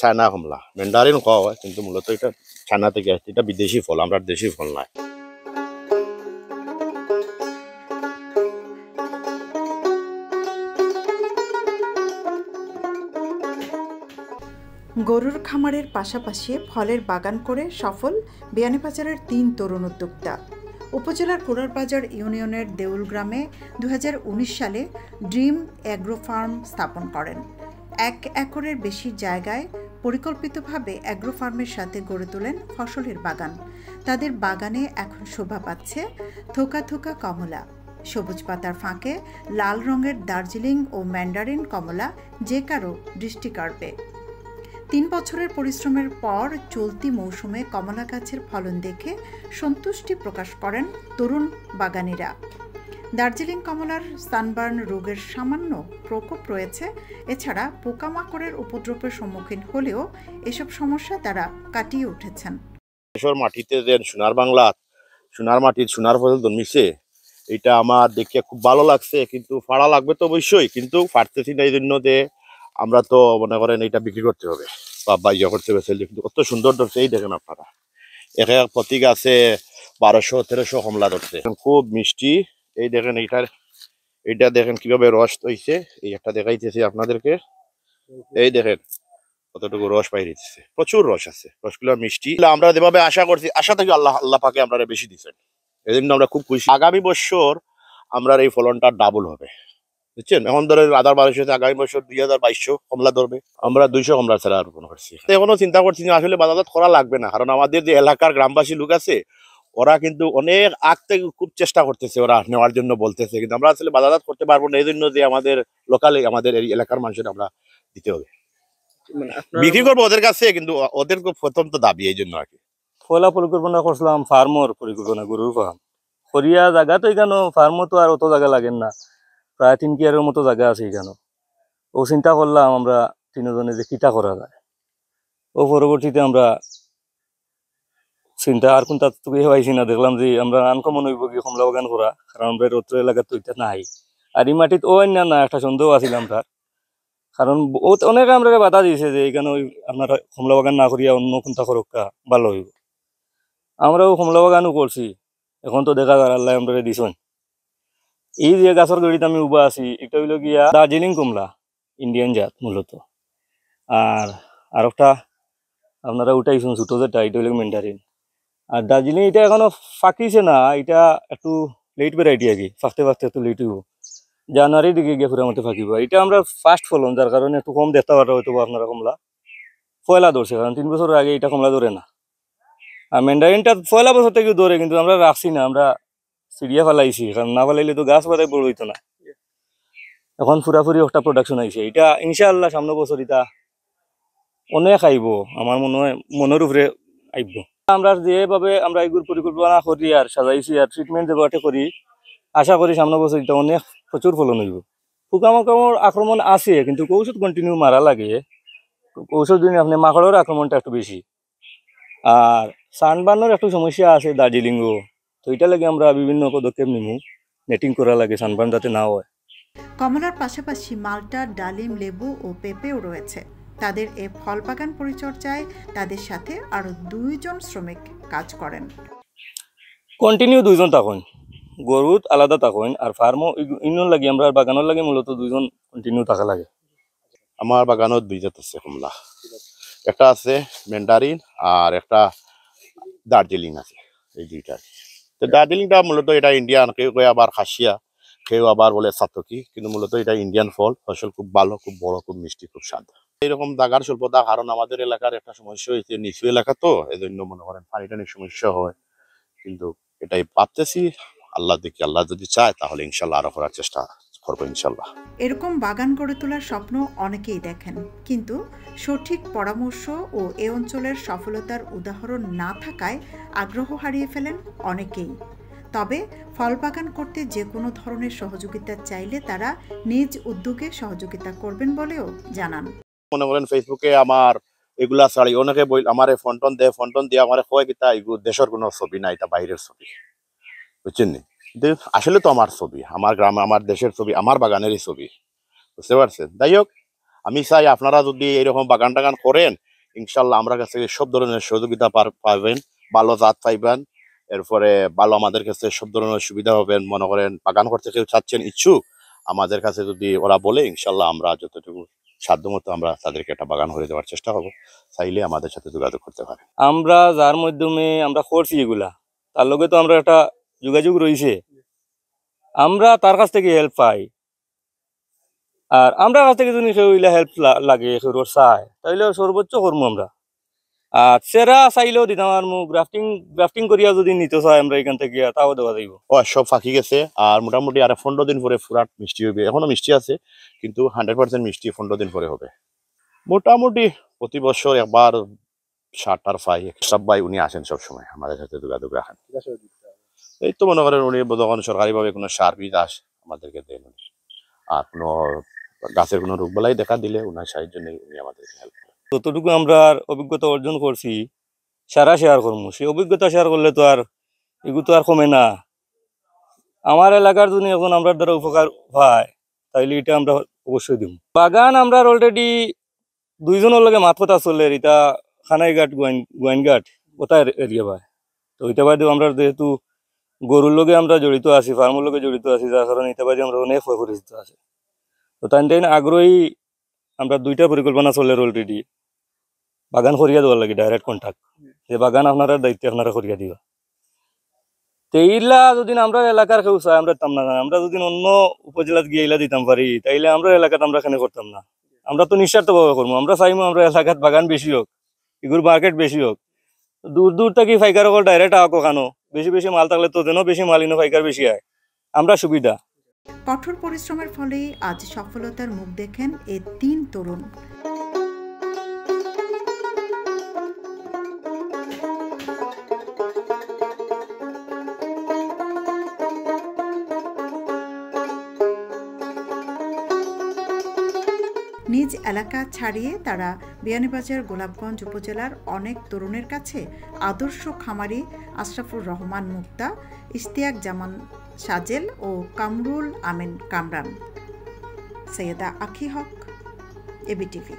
China কমলা Mandarin খাওয়া হয়, কিন্তু মূলত এটা চায়না থেকে আসছে। এটা বিদেশি ফল, আমরা দেশি ফল নয়। গরুর খামারের পাশাপাশি ফলের বাগান করে সফল বিয়ানীবাজারের ৩ তরুণ উদ্যোক্তা। উপজেলার কুড়ারবাজার ইউনিয়নের দেউল গ্রামে ২০১৯ সালে ড্রিম অ্যাগ্রো ফার্ম স্থাপন করেন। ১ একরের বেশি জায়গায় পরিকল্পিতভাবে অ্যাগ্রো ফার্মের সাথে গড়ে তোলেন ফসলের বাগান। তাদের বাগানে এখন শোভা পাচ্ছে থোকা থোকা কমলা। সবুজ পাতার ফাঁকে লাল রঙের দার্জিলিং ও ম্যান্ডারিন কমলা যে কারো দৃষ্টি কাড়বে। ৩ বছরের পরিশ্রমের পর চলতি মৌসুমে কমলা গাছের ফলন দেখে সন্তুষ্টি প্রকাশ করেন তরুণ বাগানীরা। দার্জিলিং কমলার সানবার্ন রোগের সামান্য প্রকোপ রয়েছে। এছাড়া পোকামাকড়ের উপদ্রবের সম্মুখীন হলেও এসব সমস্যা তারা কাটিয়ে উঠেছেন। মাটিতে যে সোনার বাংলা, সোনার মাটির সোনার ফসল জন্মিছে, এটা আমার দেখে খুব ভালো লাগছে। কিন্তু ফাড়া লাগবে তো অবশ্যই, কিন্তু ফাটতেছি না। এই জন্য যে আমরা তো মনে করেন এটা বিক্রি করতে হবে বা ইয়ে করতে হবে। কিন্তু কত সুন্দর ধরছে, এই দেখেন আপনারা, এক এক প্রতি গাছে ১২০০-১৩০০ কমলা ধরছে, খুব মিষ্টি। এই দেখেন এইটা দেখেন কিভাবে রস হইছে। এই একটা দেখাইতেছি আপনাদেরকে, এই দেখেন কতটুকু রস বাইরে দিচ্ছে, প্রচুর রস আছে, রসগুলো মিষ্টি। আমরা যেভাবে আশা করছি, আশা থেকে আল্লাহ পাকে আমরা বেশি দিচ্ছেন, এই জন্য আমরা খুব খুশি। আগামী বছর আমরা এই ফলনটা ডাবল হবে, বুঝছেন। এখন ধরে আদার ১২০০, আগামী বছর ২০২২ কমলা ধরবে। আমরা ২০০ কমলা ছাড়া রোপণ করছি। এখনো চিন্তা করছি না আসলে বাজারজাত করা লাগবে না, কারণ আমাদের যে এলাকার গ্রামবাসী লোক আছে ওরা কিন্তু অনেক আগ থেকে খুব চেষ্টা করতেছে, ওরা নেওয়ার জন্য বলতেছে, কিন্তু আমরা আসলে বাজারজাত করতে পারবো না। এই জন্য যে আমাদের লোকালে আমাদের এই এলাকার মানুষের আমরা দিতে হবে, বিক্রি করবো ওদের কাছে, কিন্তু ওদের খুব প্রথম তো দাবি, এই জন্য আর কি। পয়লা পরিকল্পনা করছিলাম ফার্মর পরিকল্পনা, গরুর ফার্ম করিয়া জায়গা তো এখানে ফার্মও তো আর অত জায়গা লাগেন না, প্রায় ৩ কিয়ারের মতো জায়গা আছে এখানে। ও চিন্তা করলাম আমরা তিনজনে যে কিতা করা যায়। ও পরবর্তীতে আমরা চিন্তা আর কোনটা তোকে হয়েছি না, দেখলাম যে আমরা আনকমন হইব কি কমলা বাগান করা, কারণ আমরা রৌদ্র এলাকার তো এটা নাই। আর এই মাটিত ও অন্যান্য একটা সন্দেহ আসিলাম তার, কারণ অনেকে আমরা বাধা দিয়েছে যে এখানে ওই আপনার কমলা বাগান না করিয়া অন্য কোনটা করক্কা ভালো হইব। আমরাও কমলা বাগানও করছি, এখন তো দেখা যায় আল্লাহ আমরা দিছেন। এই যে গাছের গড়িতে আমি উবা আছি, এটা হইল গিয়া দার্জিলিং কমলা, ইন্ডিয়ান জাত মূলত। আর একটা আপনারা উঠাইছেন ছোট যেটা, এটা হইল ম্যান্ডারিন। আর দার্জিলিং এটা এখনো ফাঁকিছে না, এটা একটু লেট ভ্যারাইটি আর কি, ফাঁকতে ফাঁকতে একটু লেট হইব, জানুয়ারির দিকে গিয়ে পুরা মতো ফাঁকিব। এটা আমরা ফার্স্ট ফলন, যার কারণে একটু কম দেখতে পারা হয়তো আপনারা কমলা পয়লা ধরছে, কারণ ৩ বছর আগে এটা কমলা ধরে না। আর ম্যান্ডারিনটা পয়লা বছর থেকে ধরে, কিন্তু আমরা রাখছি না, আমরা সিরিয়া ফেলাইছি, কারণ না ফেলাইলে তো গাছ বাদায় বড় হইতো না। এখন পুরাপুরি একটা প্রোডাকশন আইছে, এটা ইনশাআল্লাহ সামনে বছর এটা অনেক আইব, আমার মনে হয় মনের উপরে আইব। আমরা যেভাবে আমরা এগুলো পরিকল্পনা করি আর সাজাইছি আর ট্রিটমেন্ট যেভাবে করি, আশা করি সামনে বছর এটা অনেক প্রচুর ফলন হইব। পোকামাকড়ের আক্রমণ আছে, কিন্তু ঔষধ কন্টিনিউ মারা লাগে। ঔষধ দিন আপনি মাকড়ের আক্রমণটা একটু বেশি, আর সানবার্নের একটু সমস্যা আছে দার্জিলিংও, তো এটা লাগে আমরা বিভিন্ন পদক্ষেপ নিব, নেটিং করা লাগে সানবার্ন যাতে না হয়। কমলার পাশাপাশি মাল্টা, ডালিম, লেবু ও পেঁপেও রয়েছে। তাদের এ ফল বাগান পরিচর্যায় তাদের সাথে আরো ২ জন শ্রমিক কাজ করেন। কন্টিনিউ ২ জন থাকেন, গরুত আলাদা থাকেন, আর ফার্মও ইউনিয়ন লাগে, আমরা বাগানের লাগে মূলত ২ জন কন্টিনিউ থাকা লাগে। আমার বাগানত ২ জাত আছে কমলা, একটা আছে ম্যান্ডারিন আর একটা দার্জিলিং আছে, এই ২টা। তো দার্জিলিংটা মূলত এটা ইন্ডিয়ান, কেউ কেউ আবার খাসিয়া, কেউ আবার বলে সাতকি, কিন্তু মূলত এটা ইন্ডিয়ান ফসল খুব ভালো, খুব বড়, খুব মিষ্টি, খুব স্বাদ। এইরকম জায়গার স্বল্পতা, কারণ আমাদের এলাকার একটা সমস্যা হয়েছে, নিচু এলাকা তো, এই জন্য মনে করেন পানি টানির সমস্যা হয়। কিন্তু এটাই ভাবতেছি, আল্লাহ দেখি, আল্লাহ যদি চায় তাহলে ইনশাল্লাহ আরো করার চেষ্টা করবো ইনশাল্লাহ। এরকম বাগান গড়ে তোলার স্বপ্ন অনেকেই দেখেন, কিন্তু সঠিক পরামর্শ ও এ অঞ্চলের সফলতার উদাহরণ না থাকায় আগ্রহ হারিয়ে ফেলেন অনেকেই। তবে ফল বাগান করতে যে কোনো ধরনের সহযোগিতা চাইলে তারা নিজ উদ্যোগে সহযোগিতা করবেন বলেও জানান। মনে করেন ফেসবুকে আমার এগুলা ছাড়ি অনেকে আমার ফন্টন দিয়ে আমার কয় কিতা এগুলো দেশের কোনো ছবি না, এটা বাইরের ছবি, বুঝছেন নি। কিন্তু আসলে তো আমার ছবি, আমার গ্রাম, আমার দেশের ছবি, আমার বাগানেরই ছবি, বুঝতে পারছেন। যাই হোক, আমি চাই আপনারা যদি এইরকম বাগান টাগান করেন, ইনশাল্লাহ আমরা কাছে সব ধরনের সহযোগিতা পাবেন, ভালো জাত পাইবেন, এরপরে ভালো আমাদের কাছে সব ধরনের সুবিধা হবেন। মনে করেন বাগান করতে কেউ চাচ্ছেন ইচ্ছুক, আমাদের কাছে যদি ওরা বলে ইনশাল্লাহ আমরা যতটুকু সাধ্যমতো আমরা তাদেরকে একটা বাগান করে দেওয়ার চেষ্টা করবো। চাইলে আমাদের সাথে যোগাযোগ করতে পারে। আমরা যার মাধ্যমে আমরা করছি এগুলা, তার লগে তো আমরা একটা যোগাযোগ রয়েছে, আমরা তার কাছ থেকে হেল্প পাই। আর আমরা কাছ থেকে যদি কেউ হেল্প লাগে কেউ চায় তাইলে সর্বোচ্চ করবো আমরা। আর সেরা চাইলেও দিতাম, আর গ্রাফটিং করিয়া যদি নিতে চাই আমরা এখান থেকে তাও দেওয়া যাইব। সব ফাঁকি গেছে, আর মোটামুটি আর 15 দিন পরে ফুরাট মিষ্টি হবে। এখনো মিষ্টি আছে কিন্তু 100% মিষ্টি 15 দিন পরে হবে। মোটামুটি প্রতি বছর একবার 60 পাই। সব ভাই উনি আসেন সবসময় আমাদের সাথে যোগাযোগ রাখেন। এই তো মনে করেন উনি যখন সরকারিভাবে কোনো সার বীজ আমাদেরকে দেন, আর কোনো গাছের কোনো রোগ বেলায় দেখা দিলে উনার সাহায্য নেই, উনি আমাদেরকে হেল্প করেন। যতটুকু আমরা অভিজ্ঞতা অর্জন করছি সারা শেয়ার করবো। সেই অভিজ্ঞতা শেয়ার করলে তো আর এগুলো তো আর কমে না। আমার এলাকার যদি এখন আমরা দ্বারা উপকার হয় তাইলে এটা আমরা অবশ্যই দিব। বাগান আমরা অলরেডি 2 জনের লগে মাত কথা চলে, এটা খানাইঘাট গোয়াইনঘাট কোথায় এরিয়া পায়। তো এটা বাদেও আমরা যেহেতু গরুর লগে আমরা জড়িত আছি, ফার্মের লগে জড়িত আছি, যার কারণে এটা বাদে আমরা অনেক পরিচিত আছি। তো তাই আগ্রহী আমরা 2টা পরিকল্পনা চলে অলরেডি বাগান করিয়া দেওয়ার লাগে, ডাইরেক্ট কন্ট্যাক্ট, যে বাগান আপনারা দায়িত্বে আপনারা করিয়া দিবা। তো এইলা যদি আমরা এলাকার কেউ চাই আমরা দিতাম না। আমরা যদি অন্য উপজেলাত গিয়ে এইলা দিতাম পারি তাইলে আমরা এলাকাত আমরা এখানে করতাম না। আমরা তো নিঃস্বার্থভাবে করবো, আমরা চাইবো আমরা এলাকাত বাগান বেশি হোক, এগুর মার্কেট বেশি হোক। দূর দূর থেকে ফাইকার সকল ডাইরেক্ট আঁকো খানো, বেশি বেশি মাল থাকলে তো যেন বেশি মাল ইনো ফাইকার বেশি হয়, আমরা সুবিধা। কঠোর পরিশ্রমের ফলেই আজ সফলতার মুখ দেখেন এই 3 তরুণ। নিজ এলাকা ছাড়িয়ে তারা বিয়ানীবাজার গোলাপগঞ্জ উপজেলার অনেক তরুণের কাছে আদর্শ খামারি আশরাফুর রহমান মুক্তা, ইশতিয়াক জামান সাজেল ও কামরুল আমিন কামরান। সৈয়দা আখি হক, এবিটিভি।